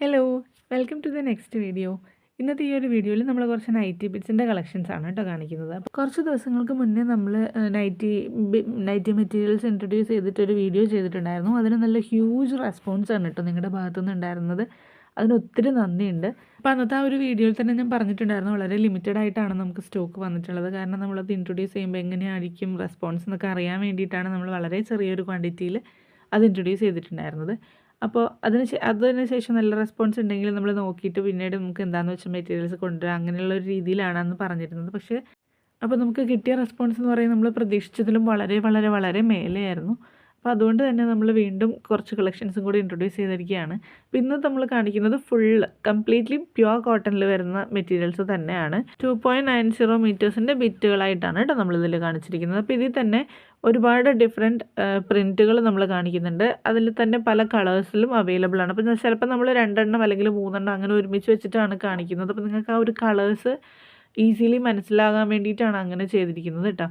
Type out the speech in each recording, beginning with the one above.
Hello, welcome to the next video. ഇന്നത്തെ ഈ ഒരു വീഡിയോയിൽ നമ്മൾ കുറച്ച് നൈറ്റി ബിറ്റ്സിൻ്റെ കളക്ഷൻസ് ആണ് കേട്ടോ കാണിക്കുന്നത്. അപ്പോൾ കുറച്ച് ദിവസങ്ങൾക്ക് മുന്നേ നമ്മൾ നൈറ്റി മെറ്റീരിയൽസ് ഇൻട്രൊഡ്യൂസ് ചെയ്തിട്ടൊരു വീഡിയോ ചെയ്തിട്ടുണ്ടായിരുന്നു. അതിന് നല്ല ഹ്യൂജ് റെസ്പോൺസ് ആണ് കേട്ടോ നിങ്ങളുടെ ഭാഗത്തുനിന്ന് ഉണ്ടായിരുന്നത്. അതിന് ഒത്തിരി നന്ദിയുണ്ട്. അപ്പോൾ അന്നത്തെ ആ ഒരു വീഡിയോയിൽ തന്നെ ഞാൻ പറഞ്ഞിട്ടുണ്ടായിരുന്നു, വളരെ ലിമിറ്റഡ് ആയിട്ടാണ് നമുക്ക് സ്റ്റോക്ക് വന്നിട്ടുള്ളത്. കാരണം നമ്മളത് ഇൻട്രൊഡ്യൂസ് ചെയ്യുമ്പോൾ എങ്ങനെയായിരിക്കും റെസ്പോൺസ് എന്നൊക്കെ അറിയാൻ വേണ്ടിയിട്ടാണ് നമ്മൾ വളരെ ചെറിയൊരു ക്വാണ്ടിറ്റിയിൽ അത് ഇൻട്രൊഡ്യൂസ് ചെയ്തിട്ടുണ്ടായിരുന്നത്. അപ്പോൾ അതിന് ശേഷം നല്ല റെസ്പോൺസ് ഉണ്ടെങ്കിൽ നമ്മൾ നോക്കിയിട്ട് പിന്നീട് നമുക്ക് എന്താണെന്ന് വെച്ചാൽ മെറ്റീരിയൽസ് കൊണ്ടുവരാം, അങ്ങനെയുള്ള ഒരു രീതിയിലാണ് അന്ന് പറഞ്ഞിരുന്നത്. പക്ഷേ അപ്പോൾ നമുക്ക് കിട്ടിയ റെസ്പോൺസ് എന്ന് പറയുന്നത് നമ്മൾ പ്രതീക്ഷിച്ചതിലും വളരെ വളരെ വളരെ മേലെയായിരുന്നു. അപ്പോൾ അതുകൊണ്ട് തന്നെ നമ്മൾ വീണ്ടും കുറച്ച് കളക്ഷൻസും കൂടി ഇൻട്രൊഡ്യൂസ് ചെയ്തിരിക്കുകയാണ്. അപ്പോൾ ഇന്ന് നമ്മൾ കാണിക്കുന്നത് കംപ്ലീറ്റ്ലി പ്യുവർ കോട്ടണിൽ വരുന്ന മെറ്റീരിയൽസ് തന്നെയാണ്. 2.90 മീറ്റേഴ്സിൻ്റെ ബിറ്റുകളായിട്ടാണ് കേട്ടോ നമ്മളിതിൽ കാണിച്ചിരിക്കുന്നത്. അപ്പോൾ ഇതിൽ തന്നെ ഒരുപാട് ഡിഫറെൻറ്റ് പ്രിൻറ്റുകൾ നമ്മൾ കാണിക്കുന്നുണ്ട്. അതിൽ തന്നെ പല കളേഴ്സിലും അവൈലബിൾ ആണ്. അപ്പോൾ ചിലപ്പോൾ നമ്മൾ 2 അല്ലെങ്കിൽ 3 അങ്ങനെ ഒരുമിച്ച് വെച്ചിട്ടാണ് കാണിക്കുന്നത്. അപ്പോൾ നിങ്ങൾക്ക് ആ ഒരു കളേഴ്സ് ഈസിലി മനസ്സിലാകാൻ വേണ്ടിയിട്ടാണ് അങ്ങനെ ചെയ്തിരിക്കുന്നത് കേട്ടോ.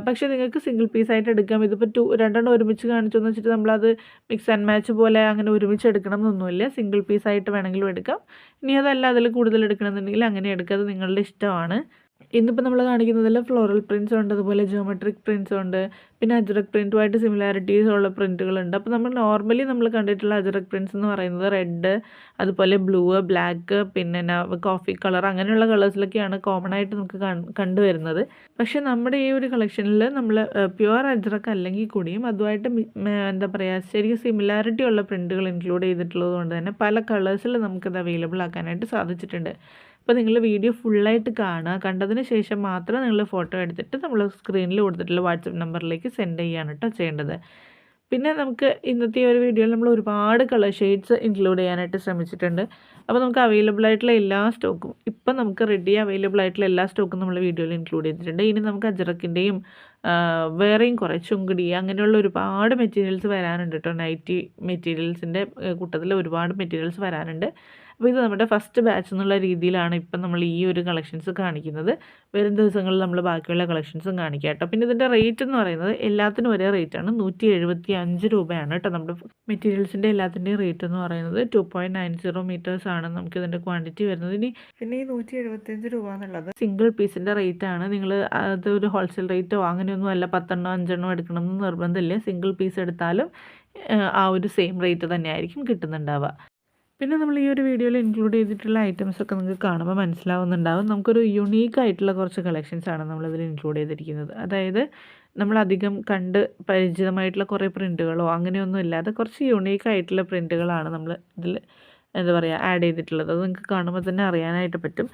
പക്ഷേ നിങ്ങൾക്ക് സിംഗിൾ പീസായിട്ട് എടുക്കാം. ഇതിപ്പോൾ 2 ഒരുമിച്ച് കാണിച്ചു എന്ന് വെച്ചിട്ട് നമ്മളത് മിക്സ് ആൻഡ് മാച്ച് പോലെ അങ്ങനെ ഒരുമിച്ച് എടുക്കണം എന്നൊന്നുമില്ല. സിംഗിൾ പീസായിട്ട് വേണമെങ്കിലും എടുക്കാം. ഇനി അതല്ല അതിൽ കൂടുതൽ എടുക്കണമെന്നുണ്ടെങ്കിൽ അങ്ങനെ എടുക്കുക, അത് നിങ്ങളുടെ ഇഷ്ടമാണ്. ഇന്നിപ്പോൾ നമ്മൾ കാണിക്കുന്നതിൽ ഫ്ലോറൽ പ്രിൻറ്റ്സ് ഉണ്ട്, അതുപോലെ ജിയോമെട്രിക് പ്രിൻറ്റ്സ് ഉണ്ട്, പിന്നെ അജ്രക് പ്രിൻറ്റുമായിട്ട് സിമിലാരിറ്റീസ് ഉള്ള പ്രിൻറ്റുകളുണ്ട്. അപ്പോൾ നമ്മൾ നോർമലി നമ്മൾ കണ്ടിട്ടുള്ള അജ്രക് പ്രിൻറ്റ്സ് എന്ന് പറയുന്നത് റെഡ്, അതുപോലെ ബ്ലൂ, ബ്ലാക്ക്, പിന്നെ കോഫി കളർ, അങ്ങനെയുള്ള കളേഴ്സിലൊക്കെയാണ് കോമൺ ആയിട്ട് നമുക്ക് കണ്ടുവരുന്നത്. പക്ഷേ നമ്മുടെ ഈ ഒരു കളക്ഷനിൽ നമ്മൾ പ്യുവർ അജ്രക് അല്ലെങ്കിൽ കൂടിയും അതുമായിട്ട് എന്താ പറയുക ശരിക്കും സിമിലാരിറ്റി ഉള്ള പ്രിൻറ്റുകൾ ഇൻക്ലൂഡ് ചെയ്തിട്ടുള്ളത് കൊണ്ട് തന്നെ പല കളേഴ്സിൽ നമുക്കത് അവൈലബിൾ ആക്കാനായിട്ട് സാധിച്ചിട്ടുണ്ട്. അപ്പോൾ നിങ്ങൾ വീഡിയോ ഫുള്ളായിട്ട് കാണുക, കണ്ടതിന് ശേഷം മാത്രം നിങ്ങൾ ഫോട്ടോ എടുത്തിട്ട് നമ്മൾ സ്ക്രീനിൽ കൊടുത്തിട്ടുള്ള വാട്സപ്പ് നമ്പറിലേക്ക് സെൻഡ് ചെയ്യാണ് കേട്ടോ ചെയ്യേണ്ടത്. പിന്നെ നമുക്ക് ഇന്നത്തെ ഒരു വീഡിയോയിൽ നമ്മൾ ഒരുപാട് കളർ ഷെയ്ഡ്സ് ഇൻക്ലൂഡ് ചെയ്യാനായിട്ട് ശ്രമിച്ചിട്ടുണ്ട്. അപ്പോൾ നമുക്ക് അവൈലബിൾ ആയിട്ടുള്ള എല്ലാ സ്റ്റോക്കും ഇപ്പം നമുക്ക് അവൈലബിൾ ആയിട്ടുള്ള എല്ലാ സ്റ്റോക്കും നമ്മൾ വീഡിയോയിൽ ഇൻക്ലൂഡ് ചെയ്തിട്ടുണ്ട്. ഇനി നമുക്ക് അജ്രക്കിൻ്റെയും വേറെയും കുറേ ചുങ്കിടി അങ്ങനെയുള്ള ഒരുപാട് മെറ്റീരിയൽസ് വരാനുണ്ട് കേട്ടോ. നൈറ്റി മെറ്റീരിയൽസിൻ്റെ കൂട്ടത്തിൽ ഒരുപാട് മെറ്റീരിയൽസ് വരാനുണ്ട്. അപ്പോൾ ഇത് നമ്മുടെ ഫസ്റ്റ് ബാച്ച് എന്നുള്ള രീതിയിലാണ് ഇപ്പം നമ്മൾ ഈ ഒരു കളക്ഷൻസ് കാണിക്കുന്നത്. വരും ദിവസങ്ങളിൽ നമ്മൾ ബാക്കിയുള്ള കളക്ഷൻസും കാണിക്കാം കേട്ടോ. പിന്നെ ഇതിൻ്റെ റേറ്റ് എന്ന് പറയുന്നത് എല്ലാത്തിനും ഒരേ റേറ്റാണ്, 175 രൂപയാണ് കേട്ടോ. നമ്മുടെ മെറ്റീരിയൽസിൻ്റെ എല്ലാത്തിൻ്റെയും റേറ്റ് എന്ന് പറയുന്നത് 2.90 മീറ്റേഴ്സ് ആണ് നമുക്കിതിൻ്റെ ക്വാണ്ടിറ്റി വരുന്നത്. പിന്നെ ഈ 175 രൂപ എന്നുള്ളത് സിംഗിൾ പീസിൻ്റെ റേറ്റാണ്. നിങ്ങൾ അത് ഒരു ഹോൾസെയിൽ റേറ്റോ അങ്ങനെയൊന്നും അല്ല, 10 5 എടുക്കണം എന്ന് നിർബന്ധമില്ല. സിംഗിൾ പീസ് എടുത്താലും ആ ഒരു സെയിം റേറ്റ് തന്നെയായിരിക്കും കിട്ടുന്നുണ്ടാവുക. പിന്നെ നമ്മൾ ഈ ഒരു വീഡിയോയിൽ ഇൻക്ലൂഡ് ചെയ്തിട്ടുള്ള ഐറ്റംസൊക്കെ നിങ്ങൾക്ക് കാണുമ്പോൾ മനസ്സിലാവുന്നുണ്ടാവും. നമുക്കൊരു യുണീക്ക് ആയിട്ടുള്ള കുറച്ച് കളക്ഷൻസാണ് നമ്മളിതിൽ ഇൻക്ലൂഡ് ചെയ്തിരിക്കുന്നത്. അതായത് നമ്മളധികം കണ്ട് പരിചിതമായിട്ടുള്ള കുറേ പ്രിൻറ്റുകളോ അങ്ങനെയൊന്നും ഇല്ലാതെ കുറച്ച് യുണീക്ക് ആയിട്ടുള്ള പ്രിൻറ്റുകളാണ് നമ്മൾ ഇതിൽ എന്താ പറയുക ആഡ് ചെയ്തിട്ടുള്ളത്. അത് നിങ്ങൾക്ക് കാണുമ്പോൾ തന്നെ അറിയാനായിട്ട് പറ്റും.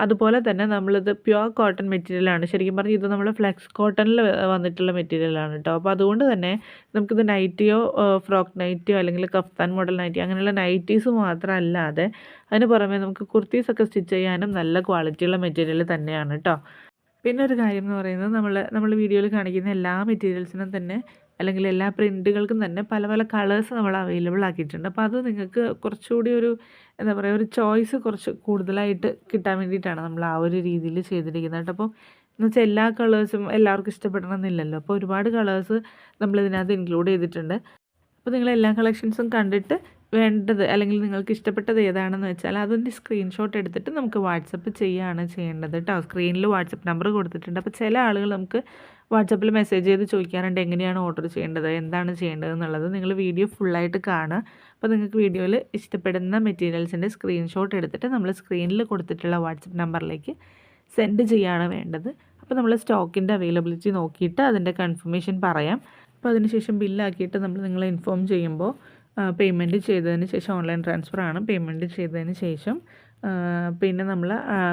അതുപോലെ തന്നെ നമ്മളിത് പ്യുവർ കോട്ടൺ മെറ്റീരിയലാണ്. ശരിക്കും പറഞ്ഞാൽ ഇത് നമ്മൾ ഫ്ലെക്സ് കോട്ടണിൽ വന്നിട്ടുള്ള മെറ്റീരിയലാണ് കേട്ടോ. അപ്പോൾ അതുകൊണ്ട് തന്നെ നമുക്കിത് നൈറ്റിയോ ഫ്രോക്ക് നൈറ്റിയോ അല്ലെങ്കിൽ കഫ്താൻ മോഡൽ നൈറ്റി അങ്ങനെയുള്ള നൈറ്റീസ് മാത്രമല്ലാതെ അതിന് പുറമെ നമുക്ക് കുർത്തീസൊക്കെ സ്റ്റിച്ച് ചെയ്യാനും നല്ല ക്വാളിറ്റിയുള്ള മെറ്റീരിയൽ തന്നെയാണ് കേട്ടോ. പിന്നെ ഒരു കാര്യം എന്ന് പറയുന്നത് നമ്മൾ വീഡിയോയിൽ കാണിക്കുന്ന എല്ലാ മെറ്റീരിയൽസിനും തന്നെ അല്ലെങ്കിൽ എല്ലാ പ്രിൻറ്റുകൾക്കും തന്നെ പല പല കളേഴ്സ് നമ്മൾ അവൈലബിൾ ആക്കിയിട്ടുണ്ട്. അപ്പോൾ അത് നിങ്ങൾക്ക് കുറച്ചുകൂടി ഒരു എന്താ പറയുക ഒരു ചോയ്സ് കുറച്ച് കൂടുതലായിട്ട് കിട്ടാൻ വേണ്ടിയിട്ടാണ് നമ്മൾ ആ ഒരു രീതിയിൽ ചെയ്തിരിക്കുന്നത് കേട്ടോ. അപ്പോൾ എന്ന് വെച്ചാൽ എല്ലാ കളേഴ്സും എല്ലാവർക്കും ഇഷ്ടപ്പെടണമെന്നില്ലല്ലോ. അപ്പോൾ ഒരുപാട് കളേഴ്സ് നമ്മളിതിനകത്ത് ഇൻക്ലൂഡ് ചെയ്തിട്ടുണ്ട്. അപ്പോൾ നിങ്ങൾ എല്ലാ കളക്ഷൻസും കണ്ടിട്ട് വേണ്ടത് അല്ലെങ്കിൽ നിങ്ങൾക്ക് ഇഷ്ടപ്പെട്ടത് ഏതാണെന്ന് വെച്ചാൽ അതിൻ്റെ സ്ക്രീൻഷോട്ട് എടുത്തിട്ട് നമുക്ക് വാട്സപ്പ് ചെയ്യുകയാണ് ചെയ്യേണ്ടത് കേട്ടോ. സ്ക്രീനിൽ വാട്സപ്പ് നമ്പർ കൊടുത്തിട്ടുണ്ട്. അപ്പോൾ ചില ആളുകൾ നമുക്ക് വാട്സപ്പിൽ മെസ്സേജ് ചെയ്ത് ചോദിക്കാറുണ്ട് എങ്ങനെയാണ് ഓർഡർ ചെയ്യേണ്ടത്, എന്താണ് ചെയ്യേണ്ടത് എന്നുള്ളത്. നിങ്ങൾ വീഡിയോ ഫുള്ളായിട്ട് കാണുക. അപ്പോൾ നിങ്ങൾക്ക് വീഡിയോയിൽ ഇഷ്ടപ്പെടുന്ന മെറ്റീരിയൽസിൻ്റെ സ്ക്രീൻഷോട്ട് എടുത്തിട്ട് നമ്മൾ സ്ക്രീനിൽ കൊടുത്തിട്ടുള്ള വാട്സപ്പ് നമ്പറിലേക്ക് സെൻഡ് ചെയ്യുകയാണ് വേണ്ടത്. അപ്പോൾ നമ്മൾ സ്റ്റോക്കിൻ്റെ അവൈലബിലിറ്റി നോക്കിയിട്ട് അതിൻ്റെ കൺഫർമേഷൻ പറയാം. അപ്പോൾ അതിനുശേഷം ബില്ലാക്കിയിട്ട് നമ്മൾ നിങ്ങളെ ഇൻഫോം ചെയ്യുമ്പോൾ പേയ്മെൻറ്റ് ചെയ്തതിന് ശേഷം ഓൺലൈൻ ട്രാൻസ്ഫറാണ്. പേയ്മെൻറ്റ് ചെയ്തതിന് ശേഷം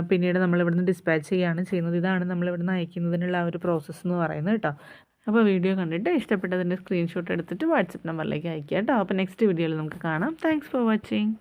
പിന്നീട് നമ്മളിവിടുന്ന് ഡിസ്പാച്ച് ചെയ്യുകയാണ് ചെയ്യുന്നത്. ഇതാണ് നമ്മളിവിടുന്ന് അയക്കുന്നതിനുള്ള ആ ഒരു പ്രോസസ്സ് എന്ന് പറയുന്നത് കേട്ടോ. അപ്പോൾ വീഡിയോ കണ്ടിട്ട് ഇഷ്ടപ്പെട്ടതിൻ്റെ സ്ക്രീൻഷോട്ട് എടുത്തിട്ട് വാട്സപ്പ് നമ്പറിലേക്ക് അയക്കുക കേട്ടോ. അപ്പോൾ നെക്സ്റ്റ് വീഡിയോയിൽ നമുക്ക് കാണാം. Thanks for watching.